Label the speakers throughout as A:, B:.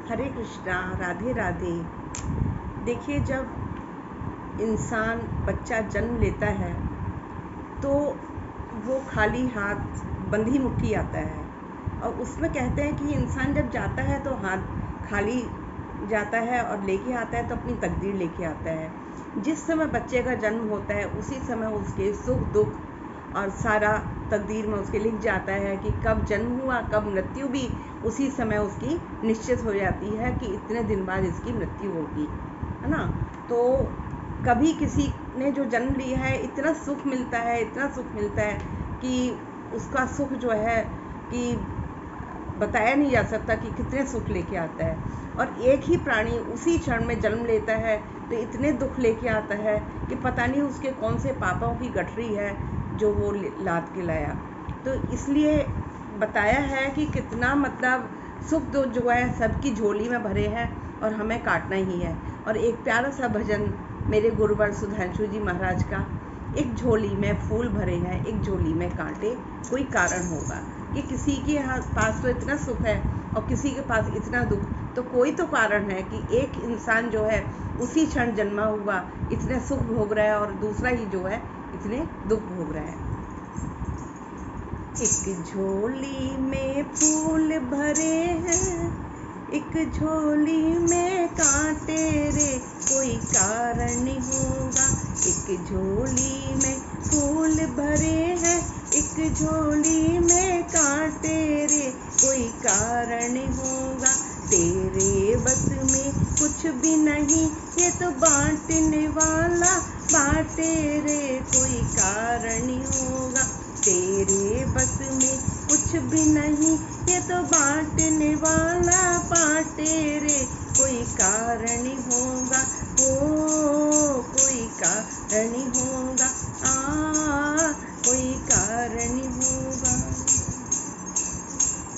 A: हरे कृष्णा, राधे राधे। देखिए, जब इंसान बच्चा जन्म लेता है तो वो खाली हाथ बंधी मुट्ठी आता है, और उसमें कहते हैं कि इंसान जब जाता है तो हाथ खाली जाता है और लेके आता है तो अपनी तकदीर लेके आता है। जिस समय बच्चे का जन्म होता है उसी समय उसके सुख दुख और सारा तकदीर में उसके लिख जाता है कि कब जन्म हुआ, कब मृत्यु भी उसी समय उसकी निश्चित हो जाती है कि इतने दिन बाद इसकी मृत्यु होगी, है ना। तो कभी किसी ने जो जन्म लिया है इतना सुख मिलता है, इतना सुख मिलता है कि उसका सुख जो है कि बताया नहीं जा सकता कि कितने सुख लेके आता है। और एक ही प्राणी उसी क्षण में जन्म लेता है तो इतने दुख लेके आता है कि पता नहीं उसके कौन से पापों की गठरी है जो वो लाद के लाया। तो इसलिए बताया है कि कितना मतलब सुख दुख जो है सबकी झोली में भरे हैं और हमें काटना ही है। और एक प्यारा सा भजन मेरे गुरुवर सुधांशु जी महाराज का, एक झोली में फूल भरे हैं, एक झोली में कांटे, कोई कारण होगा कि किसी के पास तो इतना सुख है और किसी के पास इतना दुख, तो कोई तो कारण है कि एक इंसान जो है उसी क्षण जन्मा हुआ इतने सुख भोग रहा है और दूसरा ही जो है इतने दुख भोग रहा है। एक झोली में फूल भरे हैं, एक झोली में कांटे रे, कोई कारण होगा। एक झोली में फूल भरे हैं, एक झोली में कांटे रे, कोई कारण होगा। तेरे बस में कुछ भी नहीं, ये तो बांटने वाला बांटे रे, कोई कारण होगा। तेरे बस में कुछ भी नहीं, ये तो बांटने वाला बांटे रे, कोई कारण होगा। ओ कोई कारण होगा, कोई कारण होगा।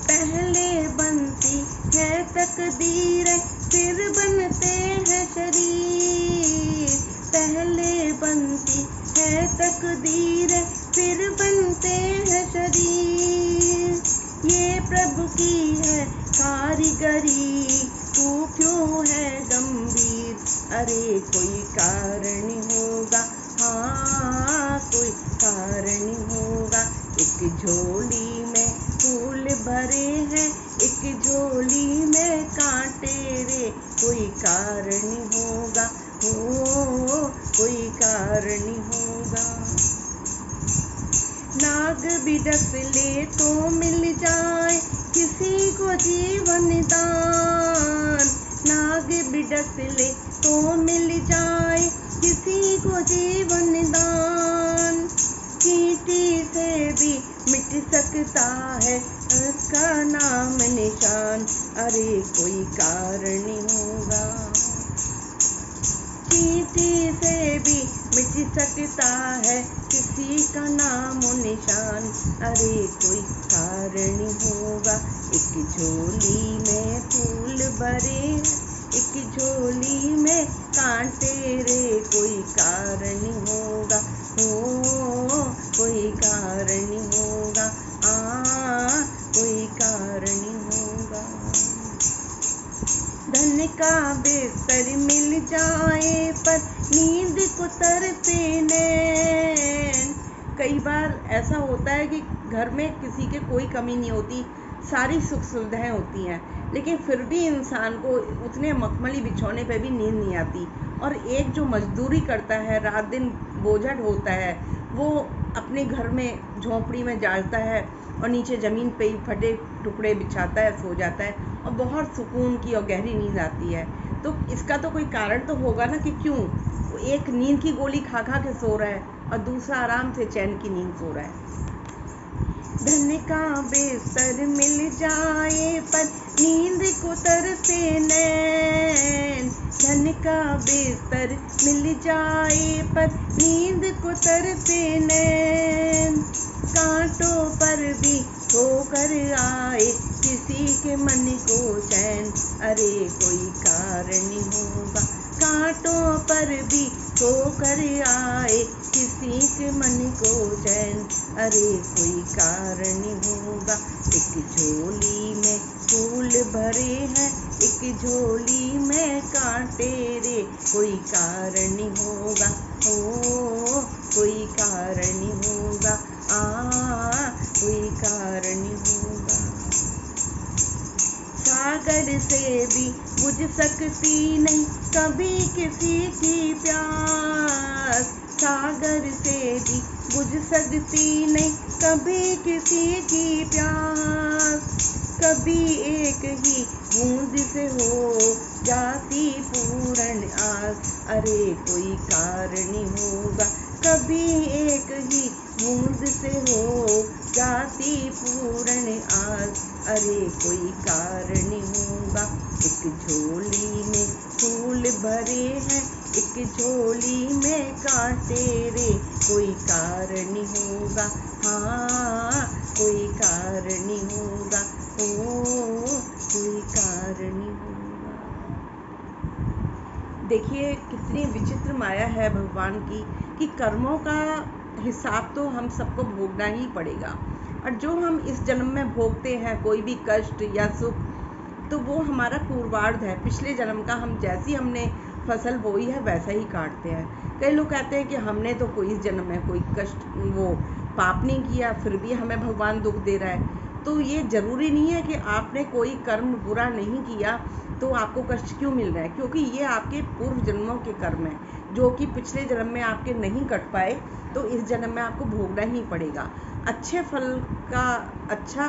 A: पहले बनती है तकदीर, फिर बनते हैं शरीर। पहले बनती है तकदीर, फिर बनते हैं शरीर। ये प्रभु की है कारीगरी, तू क्यों है गंभीर। अरे कोई कारण होगा, कोई कारण होगा। एक झोली में फूल भरे हैं, एक झोली में कांटे रे, कोई कारण होगा। कोई कारण होगा। नाग भी डस ले तो मिल जाए किसी को जीवन दान। नाग भी डस ले तो मिल जाए किसी को जीवन दान। चींटी से भी मिट सकता है उसका नाम निशान। अरे कोई कारण होगा। चींटी से भी मिट सकता है किसी का नाम निशान। अरे कोई कारण होगा। एक झोली में फूल भरे, एक झोली में कांटे रे, कोई कारण होगा। कोई कारण होगा, कोई कारण होगा। धन का बिस्तर मिल जाए पर नींद को तरसे नैन। कई बार ऐसा होता है कि घर में किसी के कोई कमी नहीं होती, सारी सुख सुविधाएं होती हैं, लेकिन फिर भी इंसान को उतने मखमली बिछौने पे भी नींद नहीं आती। और एक जो मजदूरी करता है, रात दिन बोझट होता है, वो अपने घर में झोंपड़ी में जालता है और नीचे ज़मीन पे ही फटे टुकड़े बिछाता है, सो जाता है और बहुत सुकून की और गहरी नींद आती है। तो इसका तो कोई कारण तो होगा ना कि क्यों एक नींद की गोली खा खा के सो रहा है और दूसरा आराम से चैन की नींद सो रहा है। धन का बिस्तर मिल जाए पर नींद को तरसे नैन। धन का बिस्तर मिल जाए पर नींद को तरसे नैन। कांटों पर भी होकर आए किसी के मन को चैन। अरे कोई कारण होगा, कांटों पर भी होकर आए, किसी के मन को चैन। अरे कोई कारण होगा, एक झोली में फूल भरे हैं, एक झोली में कांटे रे। कोई कारण होगा, ओ कोई कारण होगा, कोई कारण होगा। सागर से भी बुझ सकती नहीं कभी किसी की प्यास, सागर से भी बुझ सकती नहीं कभी किसी की प्यास। कभी एक ही बूंद से हो जाती पूर्ण आस। अरे कोई कारण होगा, कभी एक ही बूंद से हो जाती पूर्ण आस। अरे कोई कारण होगा, एक झोली में फूल भरे हैं, एक झोली में कांटे रे। कोई कारण होगा, हाँ कोई कारण होगा, ओ कोई कारण होगा। देखिए कितनी विचित्र माया है भगवान की, कि कर्मों का हिसाब तो हम सबको भोगना ही पड़ेगा। और जो हम इस जन्म में भोगते हैं कोई भी कष्ट या सुख, तो वो हमारा पूर्वार्ध है, पिछले जन्म का। हम जैसी हमने फसल बोई है वैसा ही काटते हैं। कई लोग कहते हैं कि हमने तो कोई इस जन्म में कोई कष्ट वो पाप नहीं किया, फिर भी हमें भगवान दुख दे रहा है। तो ये ज़रूरी नहीं है कि आपने कोई कर्म बुरा नहीं किया तो आपको कष्ट क्यों मिल रहा है, क्योंकि ये आपके पूर्व जन्मों के कर्म हैं जो कि पिछले जन्म में आपके नहीं कट पाए, तो इस जन्म में आपको भोगना ही पड़ेगा। अच्छे फल का अच्छा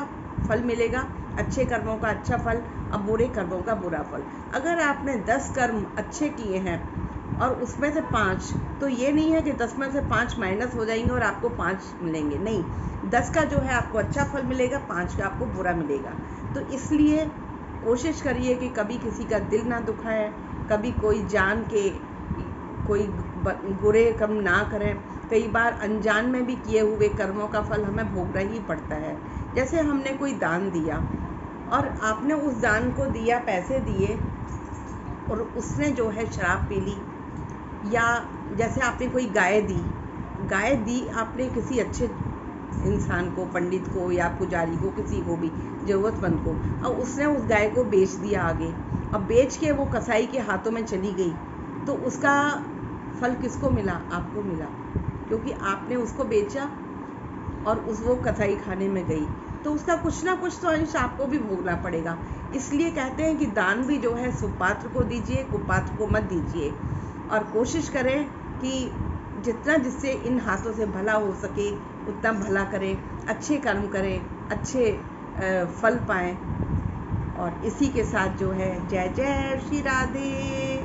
A: फल मिलेगा, अच्छे कर्मों का अच्छा फल, अब बुरे कर्मों का बुरा फल। अगर आपने 10 कर्म अच्छे किए हैं और उसमें से 5, तो ये नहीं है कि 10 में से 5 माइनस हो जाएंगे और आपको 5 मिलेंगे, नहीं। 10 का जो है आपको अच्छा फल मिलेगा, 5 का आपको बुरा मिलेगा। तो इसलिए कोशिश करिए कि कभी किसी का दिल ना दुखाएं, कभी कोई जान के कोई बुरे कर्म ना करें। कई बार अनजान में भी किए हुए कर्मों का फल हमें भोगना ही पड़ता है। जैसे हमने कोई दान दिया और आपने उस दान को दिया, पैसे दिए, और उसने जो है शराब पी ली, या जैसे आपने कोई गाय दी आपने किसी अच्छे इंसान को, पंडित को या पुजारी को, किसी को भी ज़रूरतमंद को, और उसने उस गाय को बेच दिया आगे, अब बेच के वो कसाई के हाथों में चली गई, तो उसका फल किसको मिला? आपको मिला, क्योंकि आपने उसको बेचा और वो कसाई खाने में गई, तो उसका कुछ ना कुछ तो अंश आपको भी भोगना पड़ेगा। इसलिए कहते हैं कि दान भी जो है सुपात्र को दीजिए, कुपात्र को मत दीजिए। और कोशिश करें कि जितना जिससे इन हाथों से भला हो सके उतना भला करें, अच्छे कर्म करें, अच्छे फल पाएं। और इसी के साथ जो है जय जय श्री राधे।